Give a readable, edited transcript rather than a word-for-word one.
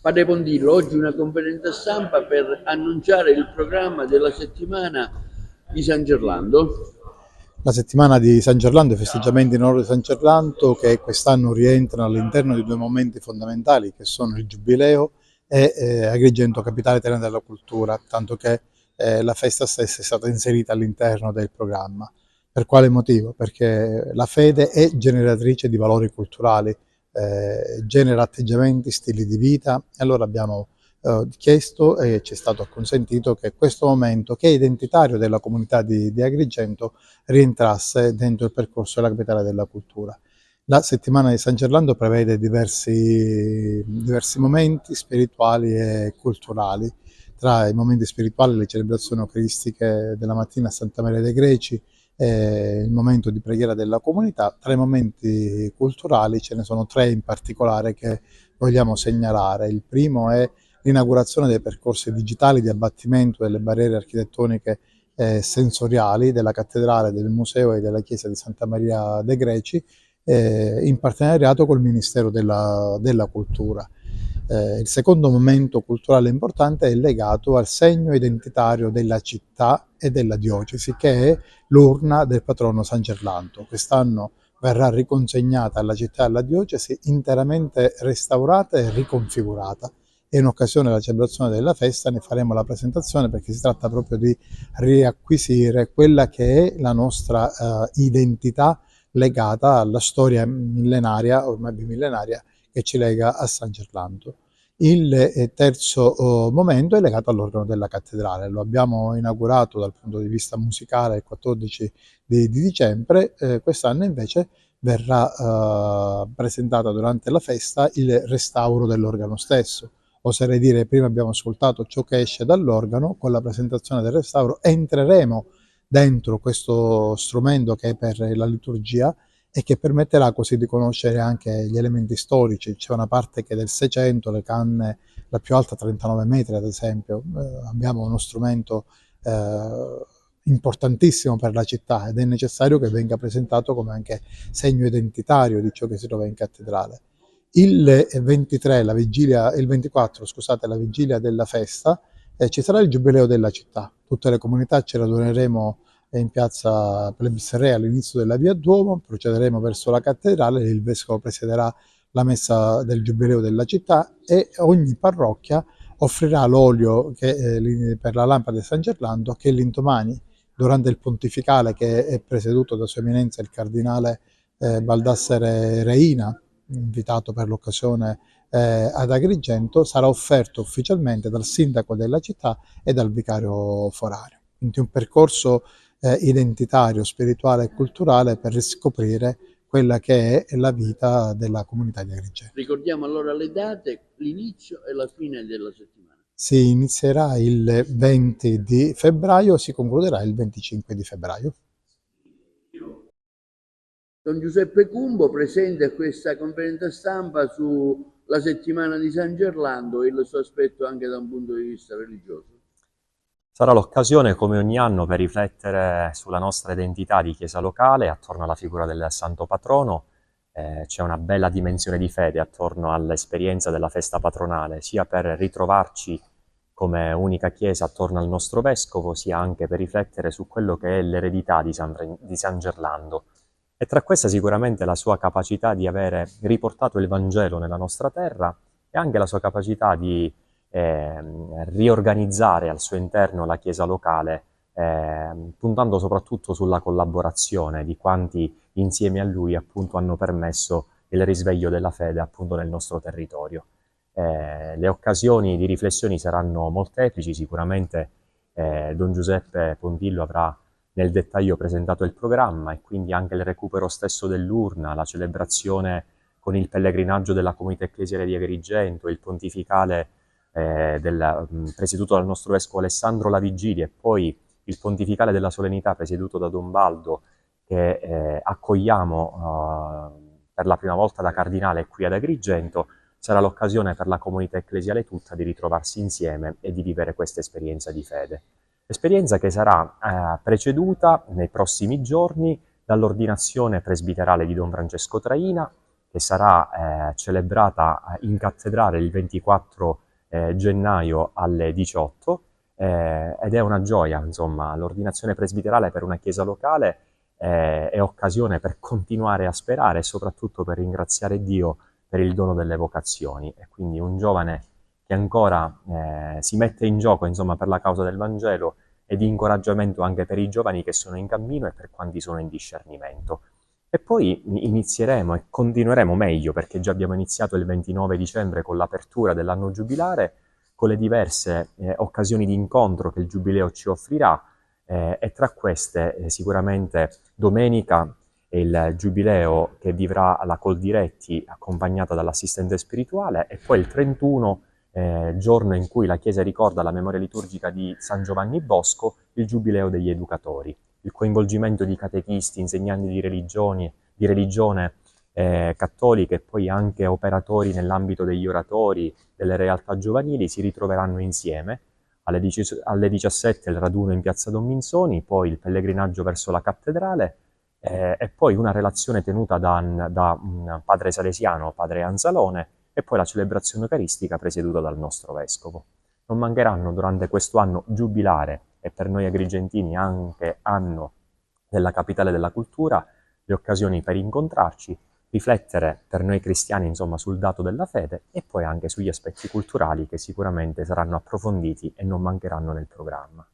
Padre Pondillo, oggi una conferenza stampa per annunciare il programma della settimana di San Gerlando. La settimana di San Gerlando, i festeggiamenti in onore di San Gerlando, che quest'anno rientrano all'interno di due momenti fondamentali che sono il Giubileo e Agrigento Capitale Italiana della Cultura, tanto che la festa stessa è stata inserita all'interno del programma. Per quale motivo? Perché la fede è generatrice di valori culturali, genera atteggiamenti, stili di vita, e allora abbiamo chiesto e ci è stato consentito che questo momento, che è identitario della comunità di Agrigento, rientrasse dentro il percorso della capitale della cultura. La settimana di San Gerlando prevede diversi momenti spirituali e culturali. Tra i momenti spirituali le celebrazioni eucaristiche della mattina a Santa Maria dei Greci, il momento di preghiera della comunità. Tra i momenti culturali ce ne sono tre in particolare che vogliamo segnalare. Il primo è l'inaugurazione dei percorsi digitali di abbattimento delle barriere architettoniche sensoriali della cattedrale, del museo e della chiesa di Santa Maria dei Greci, in partenariato col Ministero della Cultura. Il secondo momento culturale importante è legato al segno identitario della città e della diocesi, che è l'urna del patrono San Gerlando. Quest'anno verrà riconsegnata alla città e alla diocesi, interamente restaurata e riconfigurata, e in occasione della celebrazione della festa ne faremo la presentazione, perché si tratta proprio di riacquisire quella che è la nostra identità legata alla storia millenaria, ormai bimillenaria, che ci lega a San Gerlando. Il terzo momento è legato all'organo della cattedrale. Lo abbiamo inaugurato dal punto di vista musicale il 14 di dicembre, quest'anno invece verrà presentata durante la festa il restauro dell'organo stesso. Oserei dire, prima abbiamo ascoltato ciò che esce dall'organo, con la presentazione del restauro entreremo dentro questo strumento che è per la liturgia e che permetterà così di conoscere anche gli elementi storici. C'è una parte che è del 600, le canne, la più alta 39 metri ad esempio, abbiamo uno strumento importantissimo per la città, ed è necessario che venga presentato come anche segno identitario di ciò che si trova in cattedrale. Il 23, il 24, scusate, la vigilia della festa, ci sarà il giubileo della città. Tutte le comunità ci raduneremo in piazza Plebiscite all'inizio della via Duomo, procederemo verso la cattedrale, il vescovo presiederà la messa del giubileo della città e ogni parrocchia offrirà l'olio per la lampada di San Gerlando, che l'indomani, durante il pontificale che è presieduto da Sua Eminenza il Cardinale Baldassare Reina, invitato per l'occasione ad Agrigento, sarà offerto ufficialmente dal sindaco della città e dal vicario forario. Quindi un percorso identitario, spirituale e culturale per riscoprire quella che è la vita della comunità di Agrigento. Ricordiamo allora le date, l'inizio e la fine della settimana. Si inizierà il 20 di febbraio, si concluderà il 25 di febbraio. Don Giuseppe Cumbo, presente a questa conferenza stampa sulla settimana di San Gerlando e il suo aspetto anche da un punto di vista religioso. Sarà l'occasione, come ogni anno, per riflettere sulla nostra identità di chiesa locale attorno alla figura del Santo Patrono. C'è una bella dimensione di fede attorno all'esperienza della festa patronale, sia per ritrovarci come unica chiesa attorno al nostro vescovo, sia anche per riflettere su quello che è l'eredità di San Gerlando. E tra queste sicuramente la sua capacità di avere riportato il Vangelo nella nostra terra e anche la sua capacità di riorganizzare al suo interno la chiesa locale, puntando soprattutto sulla collaborazione di quanti insieme a lui appunto hanno permesso il risveglio della fede appunto nel nostro territorio. Le occasioni di riflessioni saranno molteplici, sicuramente Don Giuseppe Pondillo avrà nel dettaglio presentato il programma, e quindi anche il recupero stesso dell'urna, la celebrazione con il pellegrinaggio della comunità ecclesiale di Agrigento, il pontificale presieduto dal nostro vescovo Alessandro La Vigilia, e poi il pontificale della solennità presieduto da Don Baldo, che accogliamo per la prima volta da cardinale qui ad Agrigento. Sarà l'occasione per la comunità ecclesiale tutta di ritrovarsi insieme e di vivere questa esperienza di fede. Esperienza che sarà preceduta nei prossimi giorni dall'ordinazione presbiterale di Don Francesco Traina, che sarà celebrata in cattedrale il 24 gennaio alle 18, ed è una gioia, insomma, l'ordinazione presbiterale per una chiesa locale è occasione per continuare a sperare e soprattutto per ringraziare Dio per il dono delle vocazioni. E quindi un giovane che ancora si mette in gioco, insomma, per la causa del Vangelo, e di incoraggiamento anche per i giovani che sono in cammino e per quanti sono in discernimento. E poi inizieremo e continueremo meglio, perché già abbiamo iniziato il 29 dicembre con l'apertura dell'anno giubilare, con le diverse occasioni di incontro che il Giubileo ci offrirà, e tra queste sicuramente domenica è il Giubileo che vivrà la Coldiretti accompagnata dall'assistente spirituale, e poi il 31, giorno in cui la Chiesa ricorda la memoria liturgica di San Giovanni Bosco, il Giubileo degli educatori. Il coinvolgimento di catechisti, insegnanti di religione cattoliche e poi anche operatori nell'ambito degli oratori, delle realtà giovanili si ritroveranno insieme. Alle 17 il raduno in piazza Don Minzoni, poi il pellegrinaggio verso la cattedrale, e poi una relazione tenuta da un padre salesiano, padre Anzalone, e poi la celebrazione eucaristica presieduta dal nostro vescovo. Non mancheranno durante questo anno giubilare, e per noi agrigentini anche anno della capitale della cultura, le occasioni per incontrarci, riflettere per noi cristiani, insomma, sul dato della fede e poi anche sugli aspetti culturali che sicuramente saranno approfonditi e non mancheranno nel programma.